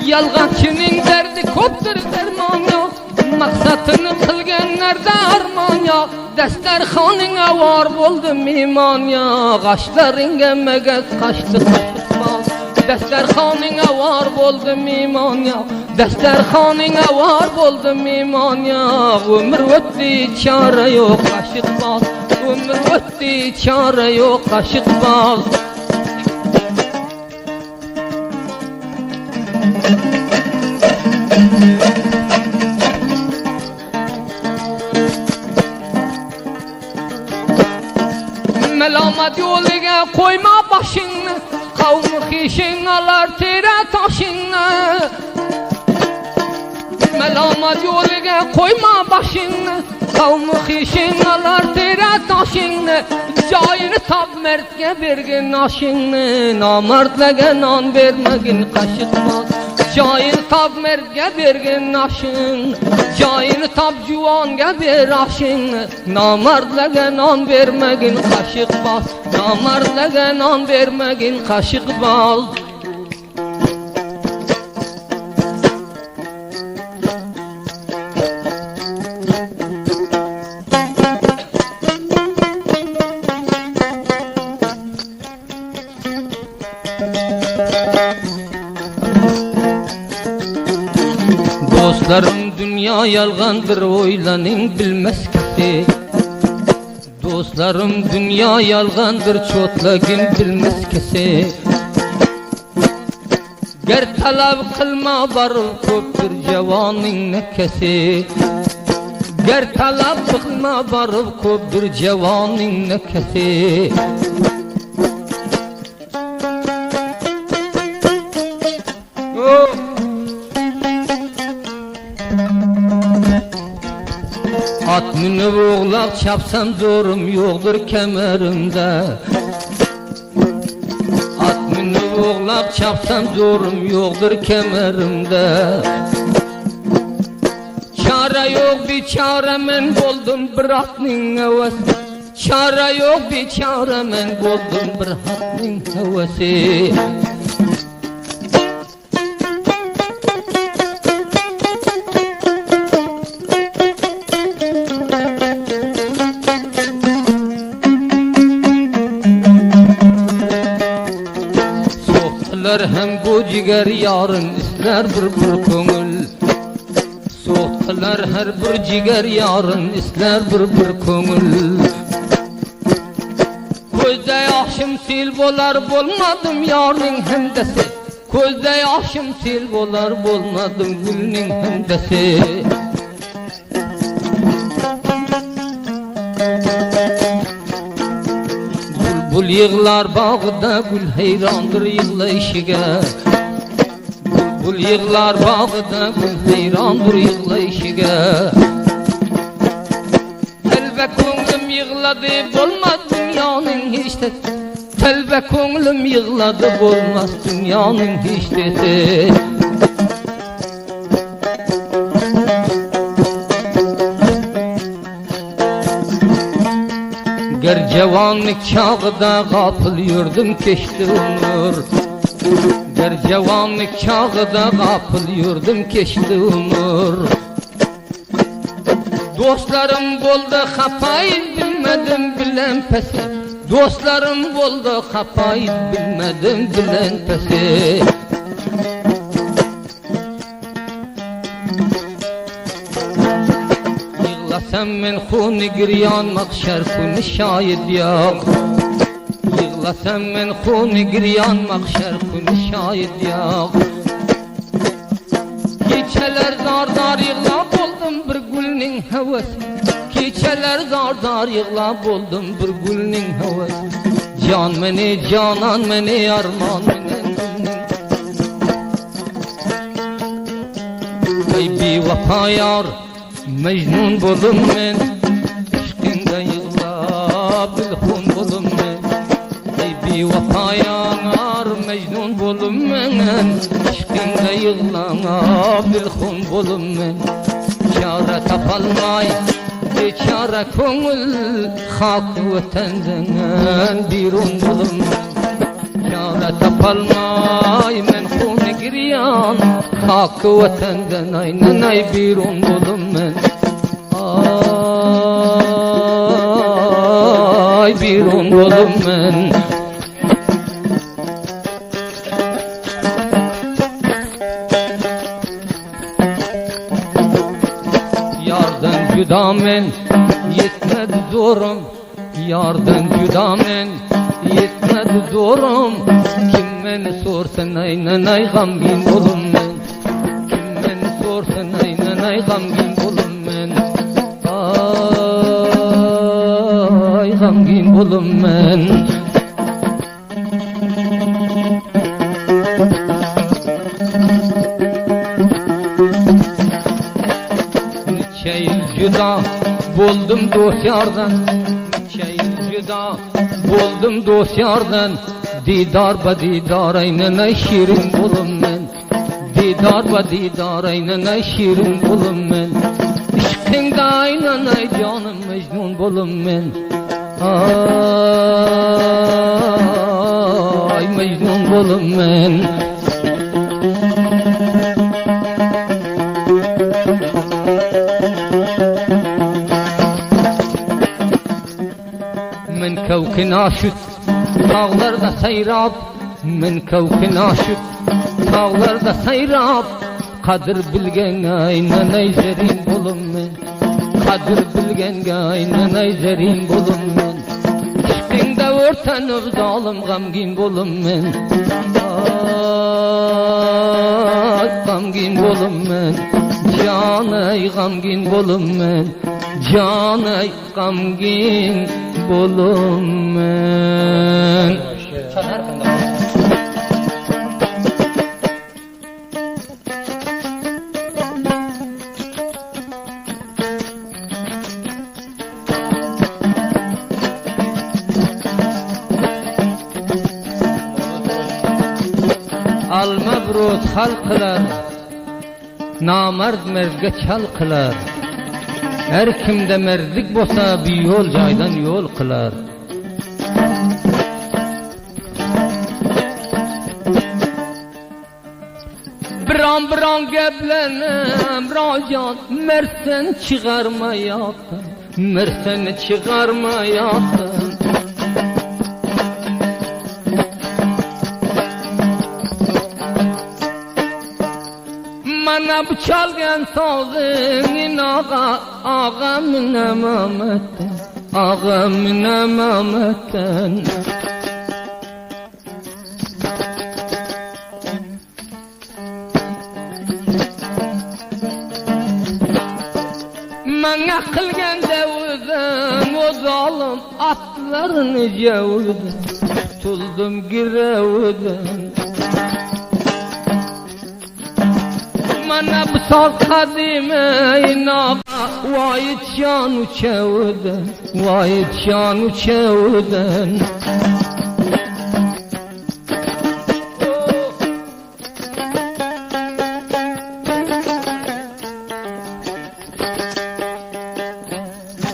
Yalğançının derdi koptur derman yok. Maksatını kılgenlerde arman yok. Desterxonuna var buldum iman yok. Kaşların emmegez kaçtı kaşıtmaz. Desterxonuna var buldum iman yok. Desterxonuna var buldum iman yok. Ömür öttü çare yok kaşıtmaz. Ömür öttü çare yok kaşıtmaz. Melamet yoluga koyma başını, kavmi xişin alar tere taşını. Melamet yoluga koyma başını, kavmi xişin alar tere taşını. Cayını tab mertge bergin aşını, namertlige nan vermegin kaşıtmaz. Cayını tab mertge bergin aşın, cayını tab juvanga ber aşın. Namertlige nan vermegin kaşıtmaz, namertlige nan vermegin kaşıtmaz. Dostlarım dünya yalgandır oylanın bilmez kisi. Dostlarım dünya yalgandır çotlagin bilmez kisi. Ger talab kılma barıp köptür cevanın nekesi. Ger talab kılma barıp köptür cevanın nekesi. At minib oğlak çapsam zorum yoktur kemerimde. At minib oğlak çapsam zorum yoktur kemerimde. Çare yok bir çare men buldum bir atning hevesi. Çare yok bir çare men buldum bir atning hevesi. Hem bu ciger yarın ister bir köngül. Soğutlar her bir ciger yarın ister bir köngül. Gözde yaşım sil bolar bolmadım yarın hemdesi. Gözde yaşım sil bolar bolmadım gülün hemdesi. Bul yığlar bağda gül heyrandır yığlayışıga. Bul yığlar bağda gül heyrandır yığlayışıga. Telbe ko'nglim yığladı bolmaz dünyanın hiçte. Telbe ko'nglim yığladı bolmaz dünyanın hiçte. Ger cevanlık çağda gafil yurdum keçti ömür. Ger cevanlık çağda gafil yurdum keçti ömür. Dostlarım boldu xapayid bilmedim bilen pesi. Dostlarım boldu xapayid bilmedim bilen pesi. Yığlasam men xuni giryan makşer kuni şahid yok. Yığlasam men xuni giryan makşer kuni şahid yok. Keçeler dar yığlab oldum bir gülning hevesi. Keçeler dar yığlab oldum bir gülning hevesi. Can meni canan meni arman meni. Ey bevafa yar Mecnun buldum men, aşkında yığlab bilhun buldum men. Ey bevafa yar Mecnun buldum men, aşkında yığlab bilhun buldum men. Çare tapalmay beçare ko'ngil hak vatandın birun buldum men. Çare tapalmay men xuni giryan hakkı vatenden aynen ay birun bulum men ay birun bulum men yardan juda men yetmedi zorum yardan juda men yetmedi zorum kim meni sorsan aynan ay gamgin bolum men kim meni sorsan aynan ay gamgin bolum men ay gamgin bolum men neçe yıl juda boldum dost yardan neçe yıl juda boldum dost yardan didar ba didar aynen ay şirin bulum men didar ba didar aynen ay şirin bulum men işkında aynen ay canım mecnun bulum men ay mecnun bulum men من كوكن aşık dağlarda sayrap men kavkin aşık dağlarda sayrap kadir bilgen aynan ay zerin bulum men kadir bilgen aynan ay zerin bulum men işkinde örtenip zalim gamgin bulum men ay gamgin bulum men can ay gamgin bulum men can ay gamgin bulum men alma brot hal qilar namard merdga chal qilar her kimde merdlik bolsa bir yol joydan yo'l qilar biron gaplarnim rojon mersen chiqarmayapti merseni chiqarmayapti mana bu çalgan sozing ağa minamamattan ağa minamamattan Mana qilgan davuzim o zolim atlarini javuzim tutuldim giravuzim mana bu soz qadimi inoqa voyitjon uchavudin voyitjon uchavudin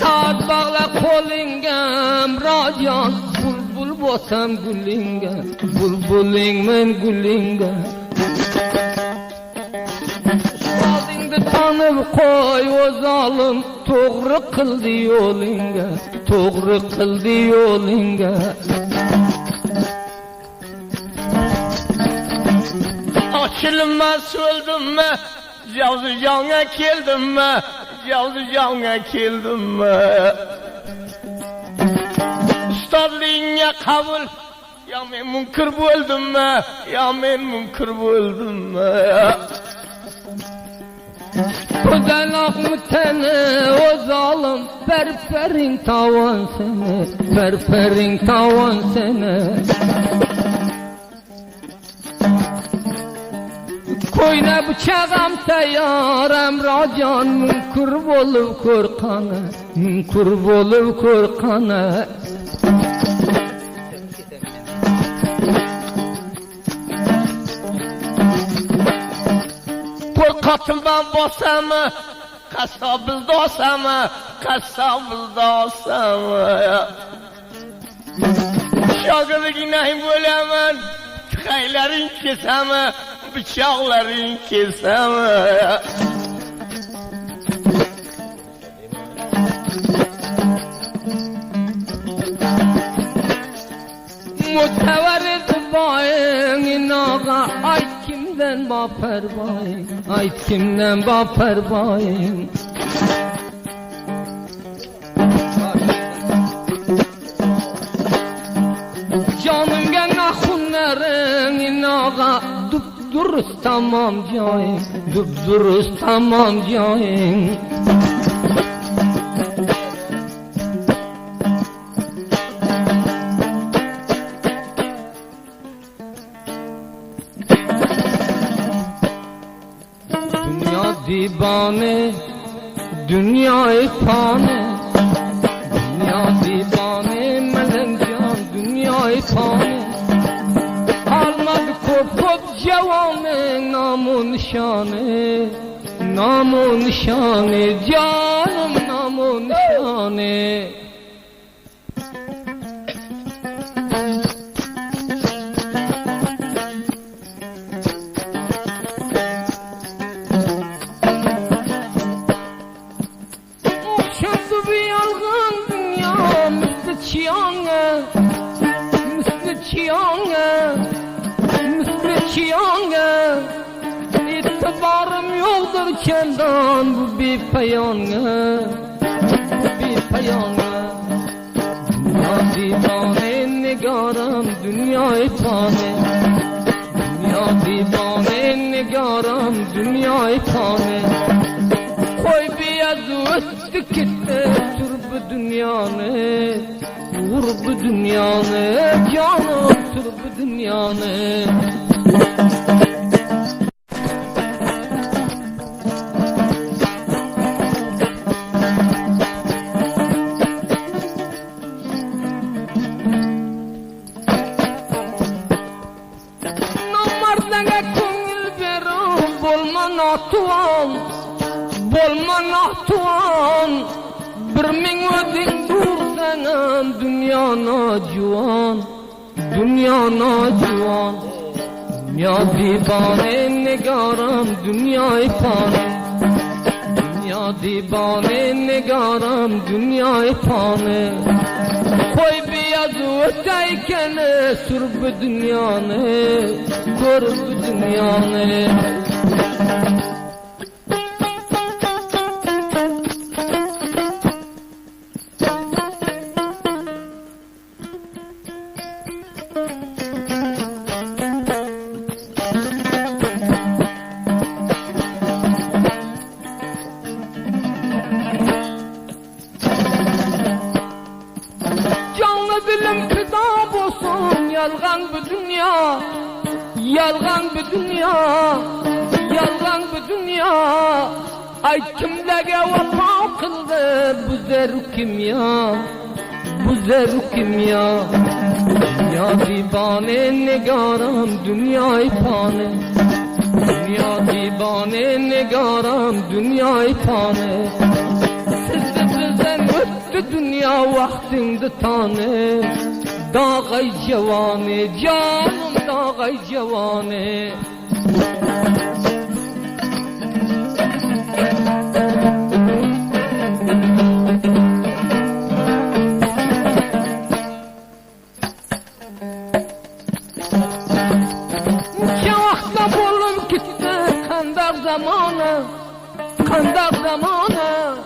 saat bağla qo'lingga rojon bulbul bo'lsam gulingga bulbulingman gulingga tanib qo'y o zolim to'g'ri qildi yo'lingga to'g'ri qildi yo'lingga ochilmas o'ldimmi javzijonga keldimmi javzijonga keldimmi ustozligingga qabul yo men munkir bo'ldimmi yo men munkir bo'ldimmi Kudanak mutene o zalim perperin tavan sene perperin tavan sene Koyna bıçağım tayyaram racan münkur bolup korkana münkur bolup korkana Katıldan bosamı, kasabızda olsamı, kasabızda olsamı Şagılı günahım böylemen, tıkayların kesamı, bıçakların keseme. Muteverit bayın ağa, ay kimden baper bayın, ay kimden baper bayın. Canım gene hunlerin ağa, dupduruz tamam cayın, dupduruz tamam cayın. Dünya divane, dünya fane, dünya divane, melencan, dünya fane. Kalmadı kopup cevanı, namun şanı, namun şanı, canım namun şanı. İtibarım yoktur kendan bu bir peyanga, bir peyanga. Dünya divane nigaram, dünya fane, dünya divane nigaram, dünya fane. Koy bir yazı öttü gitti tur bu dünyanı, vur bu dünyanı, canım tur bu dünyanı. Bolma nahtuan, bir min ödün dursanam, dünyana juan, dünyana juan. Dünya divane nigaram, dünya fane, dünya divane nigaram, dünya fane. Koy bir yazı öteyken sür bu dünyanı, gör bu dünyanı. Yalgan bu dünya, yalgan bu dünya, yalgan bu dünya. Ay kimlege vefa kıldı bu zerru kimya, bu zerru kimya. Dünya divane nigaram, dünya fane, dünya divane nigaram, dünya fane. Sizden öttü dünya vaktinde tane. Dağay cevane, canım dağay cevane. Çavakta bolum gitti kandak zamanı, kandak zamanı,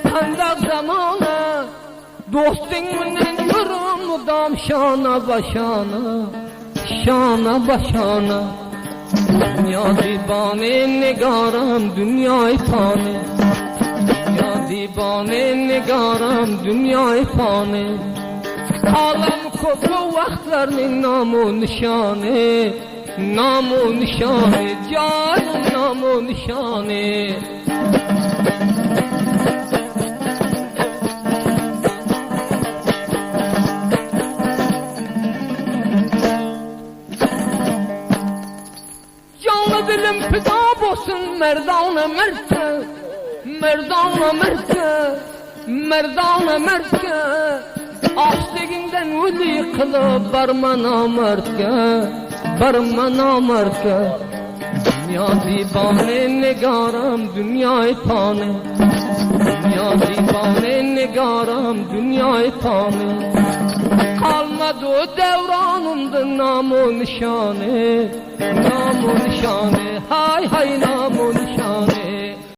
kandak zamanı. Dostun menen yürüm mudam şana başana, şana başana. Dünya divane nigaram, dünya fane, dünya divane nigaram, dünya fane. Alam kopu vaxtlarının namu nişanı, namu nişanı, canım namu nişanı. Dilim fida olsun merdana merke, merdana merke, merdana merke. Açlığından veli kılıp barmana merke, barmana merke. Dünya divane nigaram dünyayı pane, dünya divane nigaram dünyayı pane. Kalmadı o devranımda nam o nişane, nam o nişane, hay hay nam o nişane.